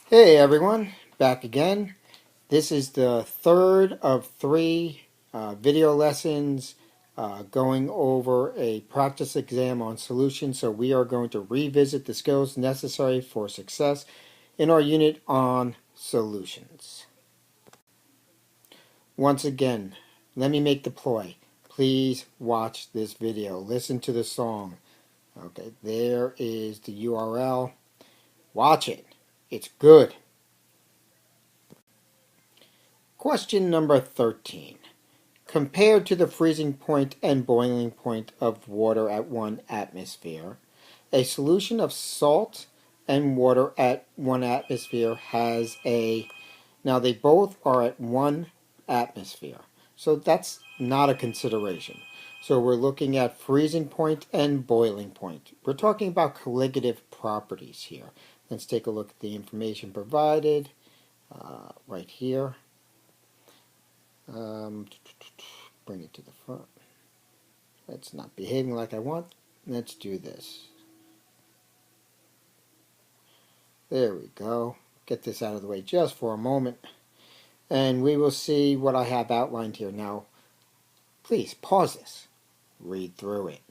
Hey everyone, back again. This is the third of three video lessons going over a practice exam on solutions. So we are going to revisit the skills necessary for success in our unit on solutions. Once again, let me make the ploy. Please watch this video. Listen to the song. Okay, there is the URL. Watch it. It's good. Question number 13. Compared to the freezing point and boiling point of water at 1 atmosphere, a solution of salt and water at 1 atmosphere has a... Now they both are at 1 atmosphere, so that's not a consideration. So we're looking at freezing point and boiling point. We're talking about colligative properties here. Let's take a look at the information provided right here. Bring it to the front. It's not behaving like I want. Let's do this. There we go. Get this out of the way just for a moment. And we will see what I have outlined here. Now, please pause this. Read through it.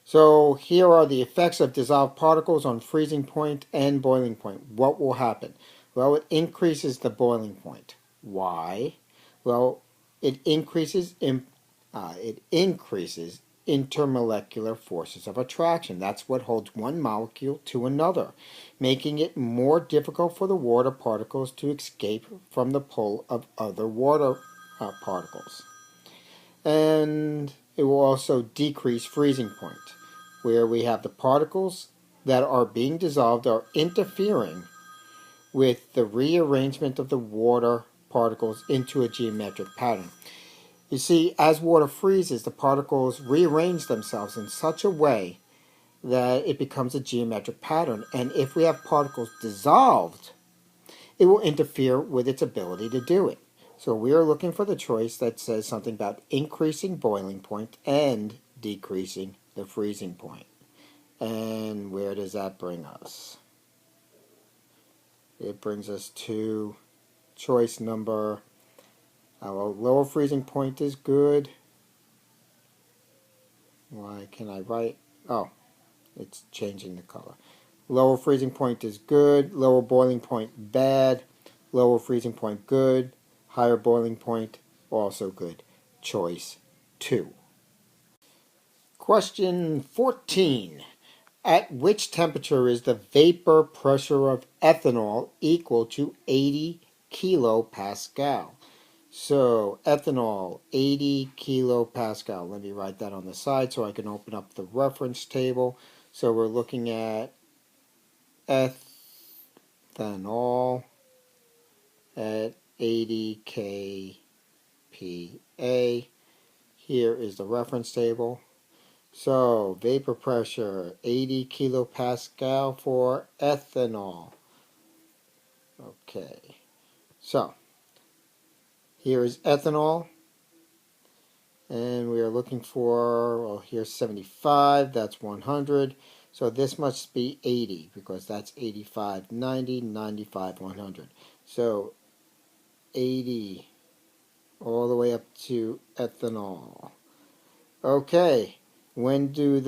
So here are the effects of dissolved particles on freezing point and boiling point. What will happen? Well, it increases the boiling point. Why? Well, it increases intermolecular forces of attraction. That's what holds one molecule to another, making it more difficult for the water particles to escape from the pull of other water particles. And it will also decrease freezing point, where we have the particles that are being dissolved are interfering with the rearrangement of the water particles into a geometric pattern. You see, as water freezes, the particles rearrange themselves in such a way that it becomes a geometric pattern. And if we have particles dissolved, it will interfere with its ability to do it. So we are looking for the choice that says something about increasing boiling point and decreasing the freezing point. And where does that bring us? It brings us to choice number... Our lower freezing point is good. Why can I write? Oh, it's changing the color. Lower freezing point is good. Lower boiling point, bad. Lower freezing point, good. Higher boiling point, also good. Choice 2. Question 14. At which temperature is the vapor pressure of ethanol equal to 80 kilopascal? So, ethanol, 80 kilopascal. Let me write that on the side so I can open up the reference table. So we're looking at ethanol at 80 kPa. Here is the reference table. So, vapor pressure, 80 kilopascal for ethanol. Okay. So, here is ethanol. And we are looking for, well, here's 75, that's 100. So this must be 80, because that's 85, 90, 95, 100. So 80, all the way up to ethanol. Okay, when do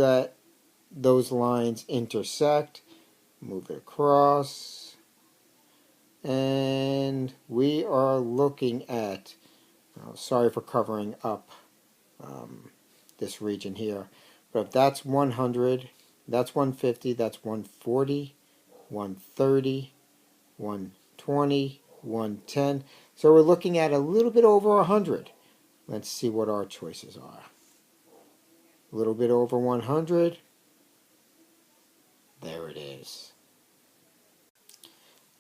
those lines intersect? Move it across. And we are looking at, sorry for covering up this region here, but if that's 100, that's 150, that's 140, 130, 120, 110. So we're looking at a little bit over 100. Let's see what our choices are. A little bit over 100. There it is.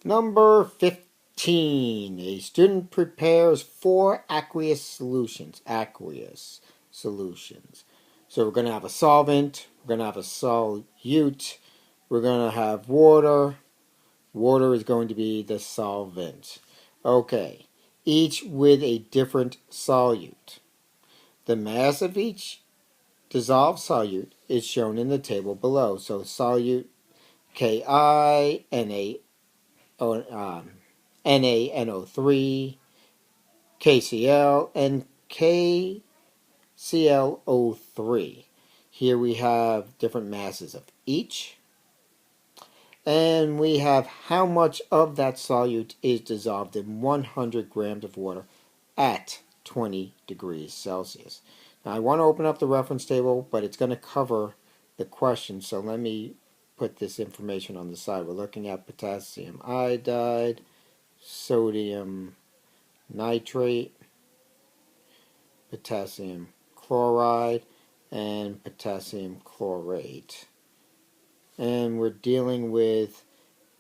Number 15. A student prepares 4 aqueous solutions. So we're going to have a solvent, we're going to have a solute, we're going to have water. Water is going to be the solvent. Okay, each with a different solute. The mass of each dissolved solute is shown in the table below. So solute Ki, NaNO3, KCl, and KClO3. Here we have different masses of each. And we have how much of that solute is dissolved in 100 grams of water at 20 degrees Celsius. Now I want to open up the reference table, but it's going to cover the question, so let me put this information on the side. We're looking at potassium iodide, sodium nitrate, potassium chloride, and potassium chlorate. And we're dealing with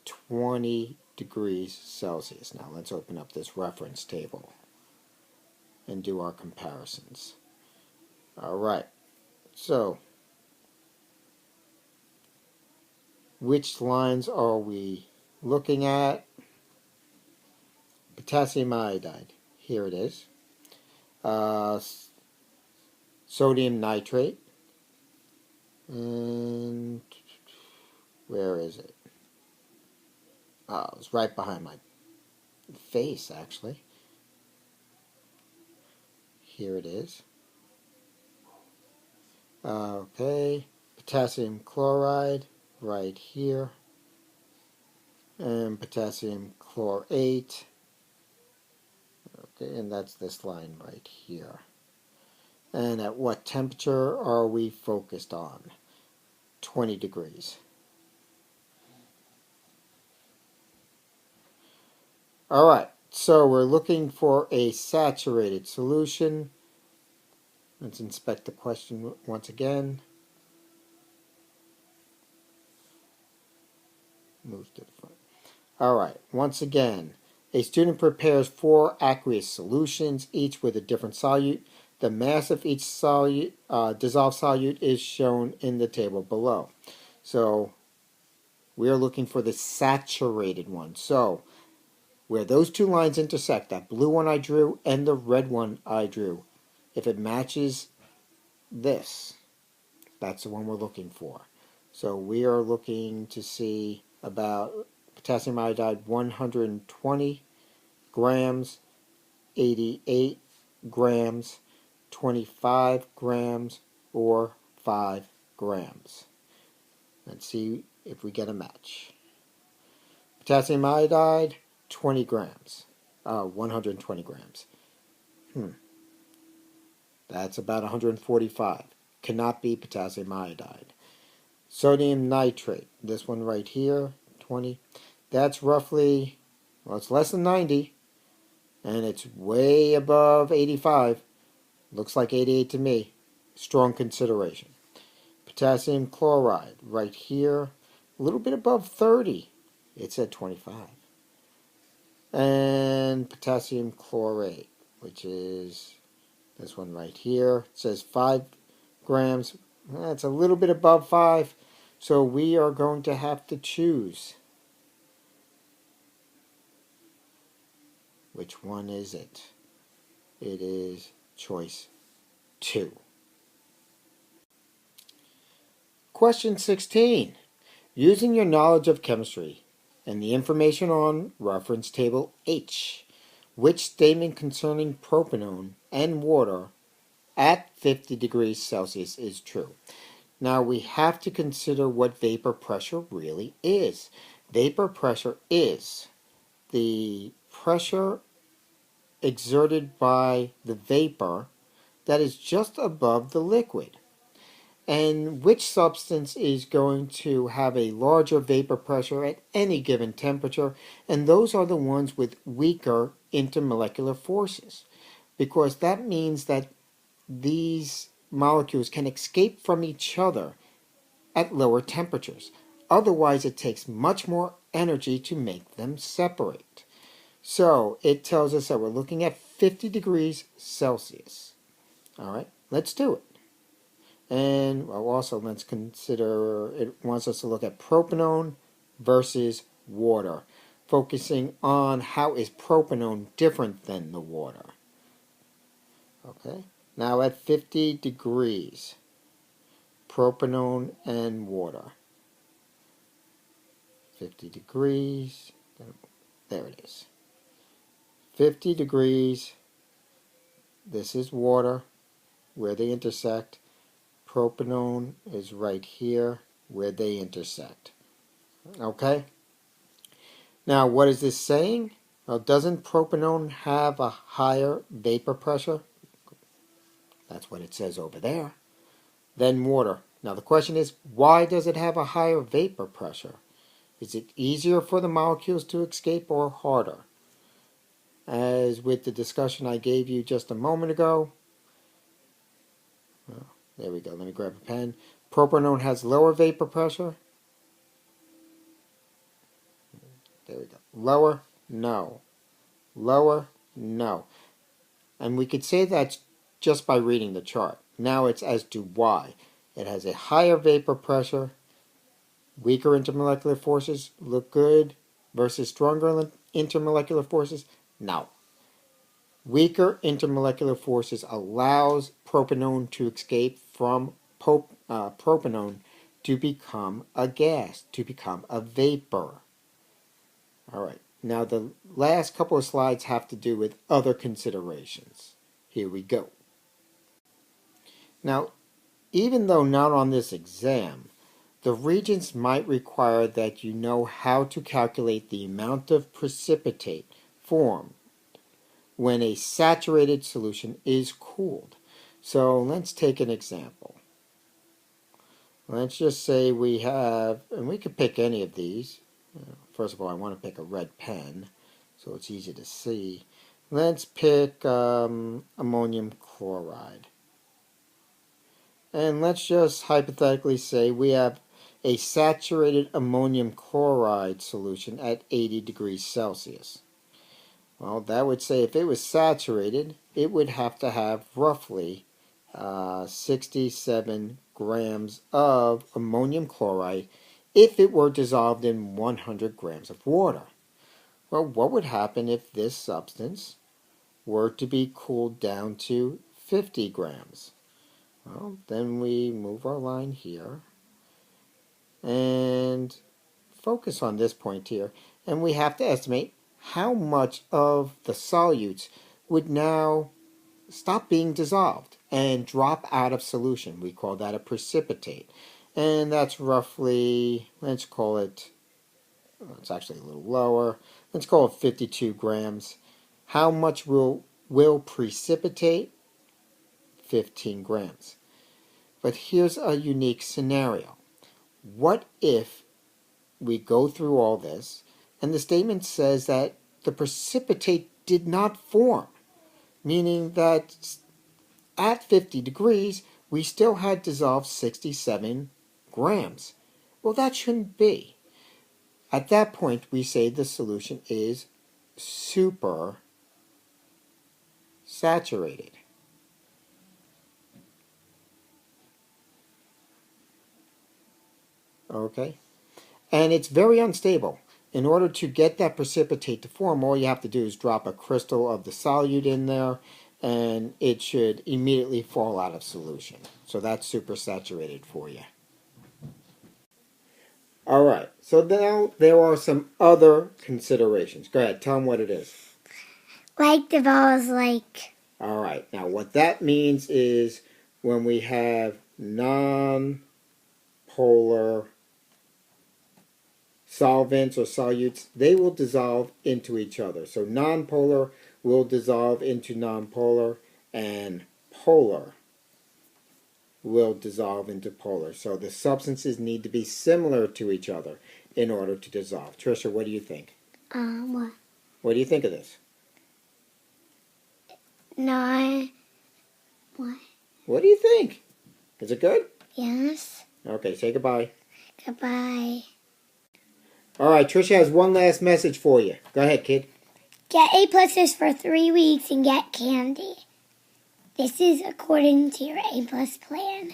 20 degrees Celsius. Now let's open up this reference table and do our comparisons. Alright, so which lines are we looking at? Potassium iodide, here it is. Sodium nitrate, and where is it? Oh, it was right behind my face, actually. Here it is. Okay, potassium chloride right here, and potassium chlorate. Okay, and that's this line right here. And at what temperature are we focused on? 20 degrees. Alright, so we're looking for a saturated solution. Let's inspect the question once again. Move to the front. Alright, once again, a student prepares 4 aqueous solutions, each with a different solute. The mass of each solute, dissolved solute is shown in the table below. So we are looking for the saturated one. So where those two lines intersect, that blue one I drew and the red one I drew, if it matches this, that's the one we're looking for. So we are looking to see about potassium iodide 120 grams, 88 grams, 25 grams, or 5 grams. Let's see if we get a match. Potassium iodide, 20 grams. 120 grams. That's about 145. Cannot be potassium iodide. Sodium nitrate, this one right here, 20. That's roughly, well, it's less than 90, and it's way above 85. Looks like 88 to me. Strong consideration. Potassium chloride, right here, a little bit above 30. It's at 25. And potassium chlorate, which is this one right here. It says 5 grams. That's a little bit above 5. So we are going to have to choose. Which one is it? It is choice 2. Question 16. Using your knowledge of chemistry and the information on reference table H, which statement concerning propanone and water at 50 degrees Celsius is true? Now we have to consider what vapor pressure really is. Vapor pressure is the pressure exerted by the vapor that is just above the liquid. And which substance is going to have a larger vapor pressure at any given temperature? And those are the ones with weaker intermolecular forces, because that means that these molecules can escape from each other at lower temperatures. Otherwise, it takes much more energy to make them separate. So it tells us that we're looking at 50 degrees Celsius. All right, let's do it. And also let's consider, it wants us to look at propanone versus water, focusing on how is propanone different than the water. Okay, now at 50 degrees, propanone and water. 50 degrees, there it is. 50 degrees. This is water where they intersect. Propanone is right here where they intersect. Okay? Now, what is this saying? Well, doesn't propanone have a higher vapor pressure? That's what it says over there. Than water. Now, the question is, why does it have a higher vapor pressure? Is it easier for the molecules to escape or harder? As with the discussion I gave you just a moment ago. Well, there we go. Let me grab a pen. Propanone has lower vapor pressure. There we go. Lower? No. Lower? No. And we could say that's just by reading the chart. Now it's as to why. It has a higher vapor pressure. Weaker intermolecular forces look good versus stronger intermolecular forces? No. Weaker intermolecular forces allows propanone to escape from propanone to become a gas, to become a vapor. All right. Now the last couple of slides have to do with other considerations. Here we go. Now, even though not on this exam, the regents might require that you know how to calculate the amount of precipitate formed when a saturated solution is cooled. So let's take an example. Let's just say we have, and we could pick any of these. First of all, I want to pick a red pen so it's easy to see. Let's pick ammonium chloride. And let's just hypothetically say we have a saturated ammonium chloride solution at 80 degrees Celsius. Well, that would say if it was saturated, it would have to have roughly 67 grams of ammonium chloride if it were dissolved in 100 grams of water. Well, what would happen if this substance were to be cooled down to 50 grams? Well, then we move our line here and focus on this point here, and we have to estimate how much of the solutes would now stop being dissolved and drop out of solution. We call that a precipitate. And that's roughly, let's call it, it's actually a little lower, let's call it 52 grams. How much will precipitate? 15 grams. But here's a unique scenario. What if we go through all this and the statement says that the precipitate did not form, meaning that at 50 degrees we still had dissolved 67 grams? Well, that shouldn't be. At that point, we say the solution is super saturated. Okay? And it's very unstable. In order to get that precipitate to form, all you have to do is drop a crystal of the solute in there, and it should immediately fall out of solution. So that's super saturated for you. All right, so now there are some other considerations. Go ahead, tell them what it is. Like the balls, like. All right, now what that means is when we have non-polar solvents or solutes, they will dissolve into each other. So non-polar will dissolve into non-polar, and polar will dissolve into polar. So the substances need to be similar to each other in order to dissolve. Trisha, what do you think? What? What do you think of this? No. What? What do you think? Is it good? Yes. Okay, say goodbye. Goodbye. All right, Trisha has one last message for you. Go ahead, kid. Get A+ for 3 weeks and get candy. This is according to your A+ plan.